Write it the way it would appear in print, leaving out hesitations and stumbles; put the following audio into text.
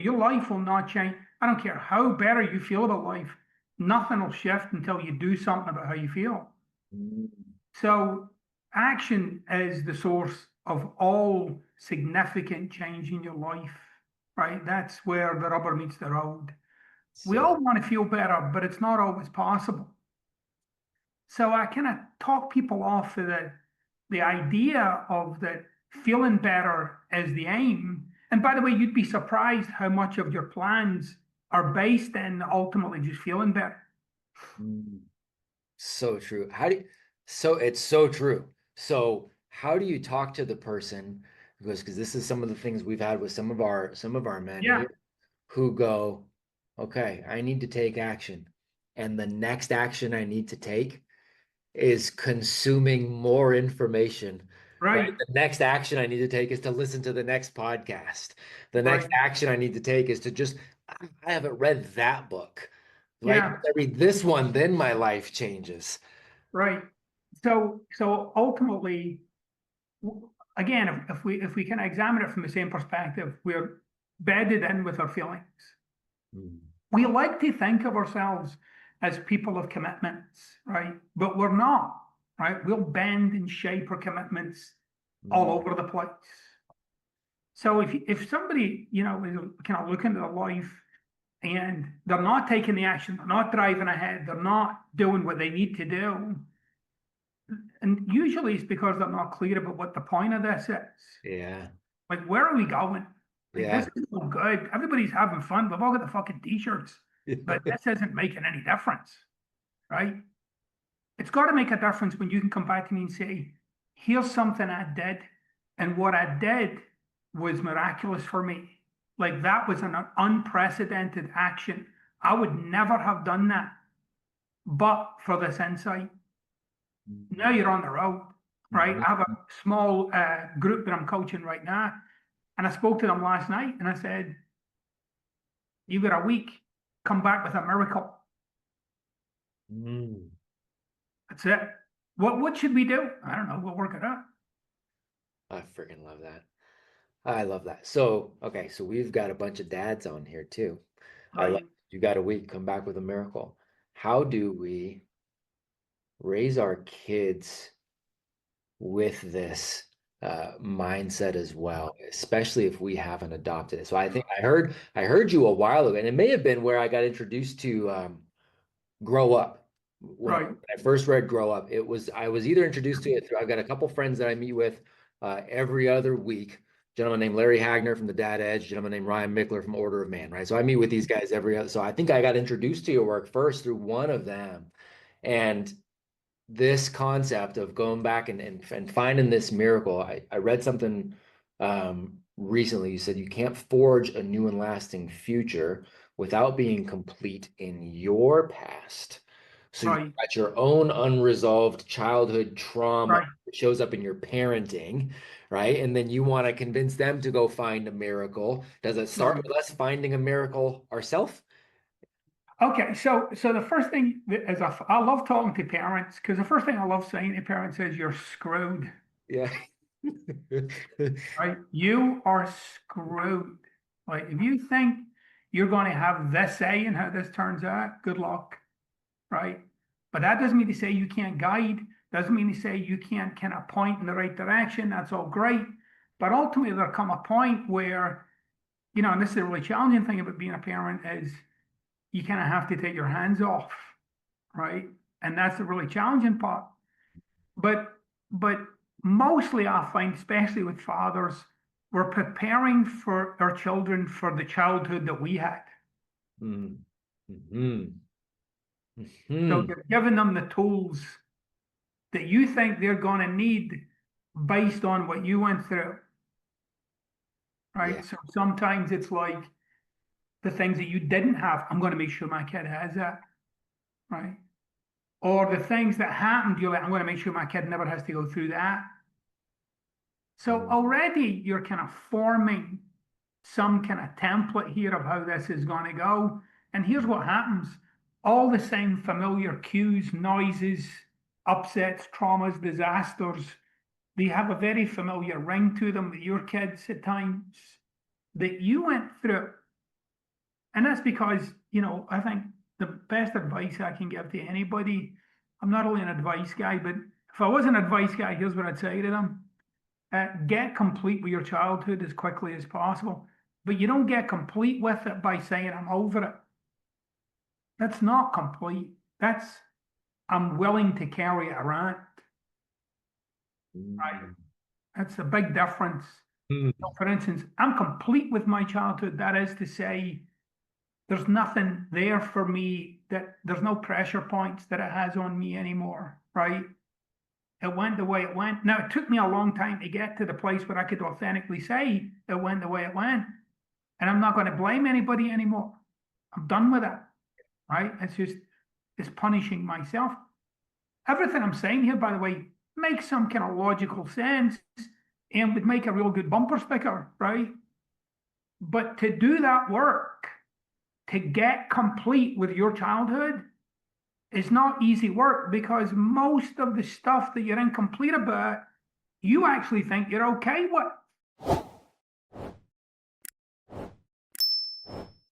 Your life will not change. I don't care how better you feel about life. Nothing will shift until you do something about how you feel. Mm. So action is the source of all significant change in your life, right? That's where the rubber meets the road. We So all want to feel better, but it's not always possible. So I kind of talk people off of the idea of that feeling better as the aim. And by the way, you'd be surprised how much of your plans are based in ultimately just feeling better. mm, so true. So it's so true. So how do you talk to the person? Because this is some of the things we've had with some of our men Yeah, here who go, okay, I need to take action. And the next action I need to take is consuming more information, right? right, The next action I need to take is to listen to the next podcast. The next right. action I need to take is to just, I haven't read that book, right? Yeah, I read this one, then my life changes. right. So ultimately, again, if we can examine it from the same perspective, we're bedded in with our feelings. Mm, We like to think of ourselves as people of commitments, right? But we're not, right? We'll bend and shape our commitments all mm, over the place. So if somebody, is kind of looking at their life and they're not taking the action, they're not driving ahead, they're not doing what they need to do, and usually it's because they're not clear about what the point of this is. yeah, Like, where are we going? Like, this yeah. is so good. Everybody's having fun. We've all got the fucking t-shirts, but this isn't making any difference, right? It's got to make a difference when you can come back to me and say, here's something I did, and what I did was miraculous for me. Like, that was an unprecedented action. I would never have done that, but for this insight. Now Mm, you're on the road, right? mhm. I have a small group that I'm coaching right now, and I spoke to them last night, and I said, "You got a week. Come back with a miracle. Mm. That's it. What should we do? I don't know. We'll work it out." I freaking love that. I love that. So, okay, so we've got a bunch of dads on here too. I love Right, you got a week, come back with a miracle. How do we raise our kids with this mindset as well, especially if we haven't adopted it? So I think I heard you a while ago, and it may have been where I got introduced to Grow Up. When right, I first read Grow Up, I was either introduced to it through I've got a couple friends that I meet with every other week. Gentleman named Larry Hagner from the Dad Edge, gentleman named Ryan Mickler from Order of Man, right? So I meet with these guys every other. So I think I got introduced to your work first through one of them. And this concept of going back and finding this miracle, I read something recently. You said you can't forge a new and lasting future without being complete in your past. So you've right, got your own unresolved childhood trauma right. that shows up in your parenting, right? And then you want to convince them to go find a miracle. Does it start Right. with us finding a miracle ourselves? Okay, so the first thing is I love talking to parents because the first thing I love saying to parents is you're screwed, Yeah. right? You are screwed. Like if you think you're going to have this say in how this turns out, good luck, right? But that doesn't mean to say you can't guide, doesn't mean to say you can't kind of point in the right direction. That's all great. But ultimately there'll come a point where, and this is a really challenging thing about being a parent is you kind of have to take your hands off, right? And that's the really challenging part. But but mostly I find, especially with fathers, we're preparing for our children for the childhood that we had. Mm. Mhm. So Mhm. you're giving them the tools that you think they're going to need based on what you went through, Yeah. right? So sometimes it's like the things that you didn't have, I'm going to make sure my kid has that, right? Or the things that happened, you're like, I'm going to make sure my kid never has to go through that. So Mm. already you're kind of forming some kind of template here of how this is going to go. And here's what happens. All the same familiar cues, noises, upsets, traumas, disasters, they have a very familiar ring to them with your kids at times that you went through. And that's because, you know, I think the best advice I can give to anybody, I'm not only an advice guy, but if I was an advice guy, here's what I'd say to them. Get complete with your childhood as quickly as possible. But you don't get complete with it by saying, I'm over it. That's not complete. That's, I'm willing to carry it around. Right. That's a big difference. Mm. So for instance, I'm complete with my childhood. That is to say, there's nothing there for me, that there's no pressure points that it has on me anymore, right? It went the way it went. Now, it took me a long time to get to the place where I could authentically say it went the way it went. And I'm not going to blame anybody anymore. I'm done with it, right? It's punishing myself. Everything I'm saying here, by the way, makes some kind of logical sense and would make a real good bumper sticker, right? But to do that work, to get complete with your childhood, is not easy work, because most of the stuff that you're incomplete about, you actually think you're okay with.